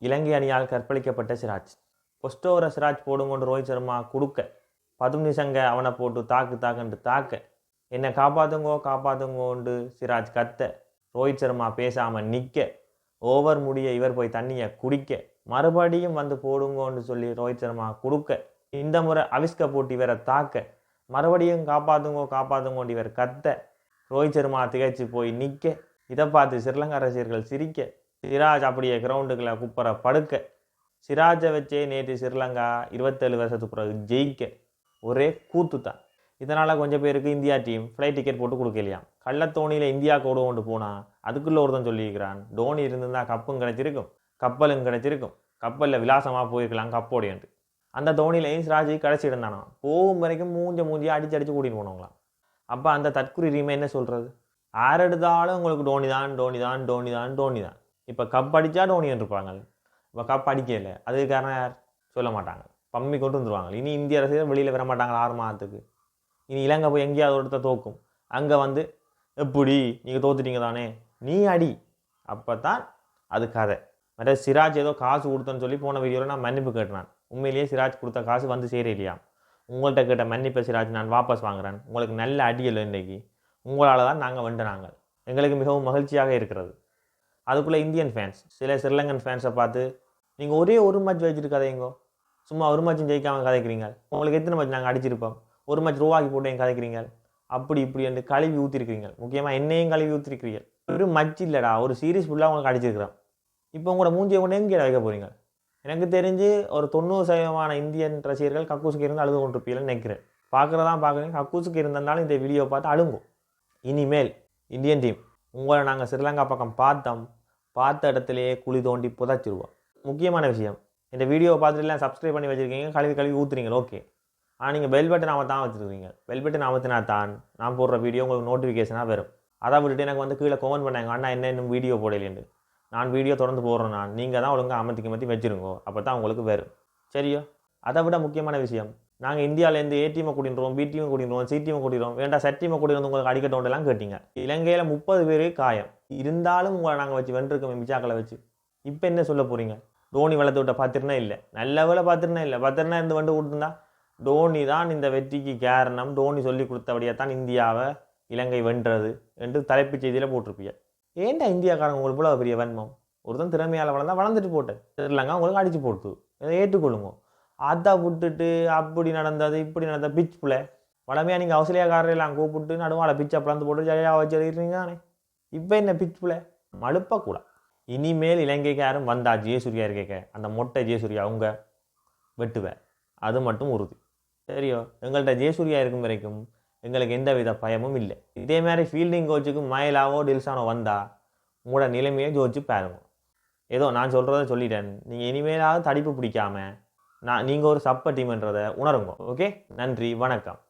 இலங்கை அணியால் கற்பழிக்கப்பட்ட Siraj. First ஓவரை சிராஜ் போடுங்கொண்டு ரோஹித் சர்மா கொடுக்க 10 நிமிஷங்க அவனை போட்டு தாக்குன்னு தாக்க என்னை காப்பாற்றுங்கோண்டு சிராஜ் கத்த ரோஹித் சர்மா பேசாமல் நிற்க ஓவர் முடிய இவர் போய் தண்ணியை குடிக்க மறுபடியும் வந்து போடுங்கோன்னு சொல்லி ரோஹித் சர்மா கொடுக்க இந்த முறை அவிஸ்க போட்டு இவரை தாக்க மறுபடியும் காப்பாற்றுங்கோண்டு இவர் கத்த ரோஹித் சர்மா திகைச்சு போய் நிற்க இதை பார்த்து ஸ்ரீலங்கா ரசிகர்கள் சிரிக்க சிராஜ் அப்படியே கிரவுண்டுக்குள்ள குப்பரை படுக்க சிராஜை வச்சே நேற்று ஸ்ரீலங்கா 27 வருஷத்துக்கு பிறகு ஜெயிக்க ஒரே கூத்து தான். இதனால் கொஞ்சம் பேருக்கு இந்தியா டீம் ஃப்ளைட் டிக்கெட் போட்டு கொடுக்கலையாம். கள்ளத்தோணியில் இந்தியா கோடு கொண்டு போனால் அதுக்குள்ளே ஒருத்தன் சொல்லியிருக்கிறான், டோனி இருந்திருந்தால் கப்பும் கிடச்சிருக்கும் கப்பலும் கிடச்சிருக்கும், கப்பலில் விலாசமாக போயிருக்கலாம் கப்போடையன்ட்டு. அந்த தோனியிலையும் சிராஜி கிடச்சி இருந்தானா போகும் வரைக்கும் மூஞ்சியை அடித்து கூட்டிகிட்டு போனவங்களாம். அப்போ அந்த தற்குறிமை என்ன சொல்கிறது? யார் எடுத்தாலும் உங்களுக்கு டோனி தான். இப்போ கப் அடித்தா டோனின்னு இருப்பாங்க. இப்போ கப் அடிக்கலை, அதுக்கு காரணம் யார் சொல்ல மாட்டாங்க, பம்மி கொண்டு வந்துடுவாங்க. இனி இந்திய ரசிகர் வெளியில் வர மாட்டாங்க 6 மாதத்துக்கு. இனி இலங்கை போய் எங்கேயாவது ஒருத்த தோக்கும், அங்கே வந்து எப்படி நீங்கள் தோத்துட்டீங்க தானே நீ அடி, அப்போ தான் அது கதை. மற்ற சிராஜ் ஏதோ காசு கொடுத்தேன்னு சொல்லி போன வீடியோவில் நான் மன்னிப்பு கேட்டேன். உண்மையிலேயே சிராஜ் கொடுத்த காசு வந்து சேரலையா? உங்கள்கிட்ட கேட்ட மன்னிப்பை சிராஜ் நான் வாபஸ் வாங்குறேன். உங்களுக்கு நல்ல அடியல் இன்றைக்கி, உங்களால் தான் நாங்கள் வந்துனாங்க. எங்களுக்கு மிகவும் மகிழ்ச்சியாக இருக்கிறது. அதுக்குள்ளே இந்தியன் ஃபேன்ஸ் சில ஸ்ரீலங்கன் ஃபேன்ஸை பார்த்து நீங்கள் ஒரே ஒரு மேட்ச் வச்சுட்டு கதைங்கோ, சும்மா ஒரு மேட்சும் ஜெயிக்காமல் கதைக்கிறீங்க, உங்களுக்கு எத்தனை மேட்ச் நாங்கள் அடிச்சிருப்போம், ஒரு மேட்ச் ரூவாக்கி போட்டு எங்க கதைக்கிறீங்க, அப்படி என்று கழுவி ஊற்றிருக்கிறீங்க. முக்கியமாக என்னையும் கழுவி ஊற்றிருக்கிறீங்க. ஒரு மச் இல்லைடா, ஒரு சீரீஸ் ஃபுல்லாக உங்களுக்கு அடிச்சிருக்கிறோம். இப்போ உங்களோட மூஞ்சியை கொண்டு எங்கே வைக்க போகிறீங்க? எனக்கு தெரிஞ்சு ஒரு 90% இந்தியன் ரசிகர்கள் கக்கூசுக்கு இருந்து அழுது கொண்டிருப்பீங்கன்னு நினைக்கிறேன். பார்க்குறீங்க, கக்கூசுக்கு இருந்ததுனால இந்த வீடியோ பார்த்து அழுங்கும். இனிமேல் இந்தியன் டீம் உங்களை நாங்கள் ஸ்ரீலங்கா பக்கம் பார்த்த இடத்துலையே குழி தோண்டி புதைச்சிருவோம். முக்கியமான விஷயம், இந்த வீடியோவை பார்த்துட்டுலாம் சப்ஸ்கிரைப் பண்ணி வச்சுருக்கீங்க, கழுவி ஊற்றுறீங்க ஓகே. ஆனால் நீங்கள் பெல் பட்டன் தான் வச்சுருக்கீங்க. பெல் பட்டன் அமர்த்தினா தான் நான் போடுற வீடியோ உங்களுக்கு நோட்டிஃபிகேஷனாக வரும். அதை விட்டுட்டு எனக்கு வந்து கீழே கமெண்ட் பண்ணாங்க, அண்ணா என்ன இன்னும் வீடியோ போடலேண்டு. நான் வீடியோ தொடர்ந்து போடுறேன், நீங்கள் தான் ஒழுங்காக அமர்த்தி வச்சுருங்கோ, அப்போ தான் உங்களுக்கு வரும். சரியோ? அதை விட முக்கியமான விஷயம், நாங்கள் இந்தியாவிலேருந்து ஏ டீமை கூட்டிடுறோம், பி டீமை கூட்டிடுறோம், சி டீமை கூட்டிடுறோம், வேண்டாம் செட் டீமை கூட்டிட்டு உங்களுக்கு அடிக்கட்டோண்டெல்லாம் கேட்டீங்க. இலங்கையில் 30 பேர் காயம் இருந்தாலும் உங்களை நாங்கள் வச்சு வென்றிருக்கோம் மிச்சாக்களை வச்சு. இப்போ என்ன சொல்ல போகிறீங்க? டோனி வளர்த்து விட்ட பார்த்துருந்தா இல்லை, நல்ல வேலை பார்த்துருந்தா இருந்து வந்து கொடுத்துருந்தா டோனி தான் இந்த வெற்றிக்கு காரணம், டோனி சொல்லி கொடுத்தபடியாக தான் இந்தியாவை இலங்கை வென்றது என்று தலைப்புச் செய்தியில் போட்டிருப்பீங்க. ஏன்டா இந்தியாக்காரங்க உங்களுக்கு இவ்வளோ பெரிய வன்மம்? ஒருத்தன் திறமையால் வளர்ந்துட்டு போட்டேன், ஸ்ரீலங்கா உங்களுக்கு அடித்து போட்டு இதை ஏற்றுக்கொள்ளுங்க. அதை விட்டுட்டு அப்படி நடந்தது இப்படி நடந்த பிச் பிள்ளை வளமையாக நீங்கள் ஆஸ்திரேலியாக்காரெல்லாம் கூப்பிட்டு நடுவாள பிச்சை பிளந்து போட்டு ஜெயா வச்சுருக்கீங்க தானே. இப்போ என்ன பிச் பிள்ளை மழுப்பக்கூடாது. இனிமேல் இலங்கைக்காரும் வந்தா ஜெயசூர்யா இருக்கேக்க அந்த மொட்டை ஜெயசூர்யா அவங்க வெட்டுவேன், அது மட்டும் உறுதி. சரியோ? எங்கள்கிட்ட ஜெயசூர்யா இருக்கும் வரைக்கும் எங்களுக்கு எந்த வித பயமும் இல்லை. இதே மாதிரி ஃபீல்டிங் கோச்சுக்கு மயிலாவோ டில்சானோ வந்தால் உங்களோட நிலைமையை ஜோதிச்சு பாருங்க. ஏதோ நான் சொல்கிறத சொல்லிட்டேன், நீங்கள் இனிமேலாவது தடிப்பு பிடிக்காம நீங்கள் ஒரு சப்ப டீம்ன்றதை உணருங்க. ஓகே, நன்றி, வணக்கம்.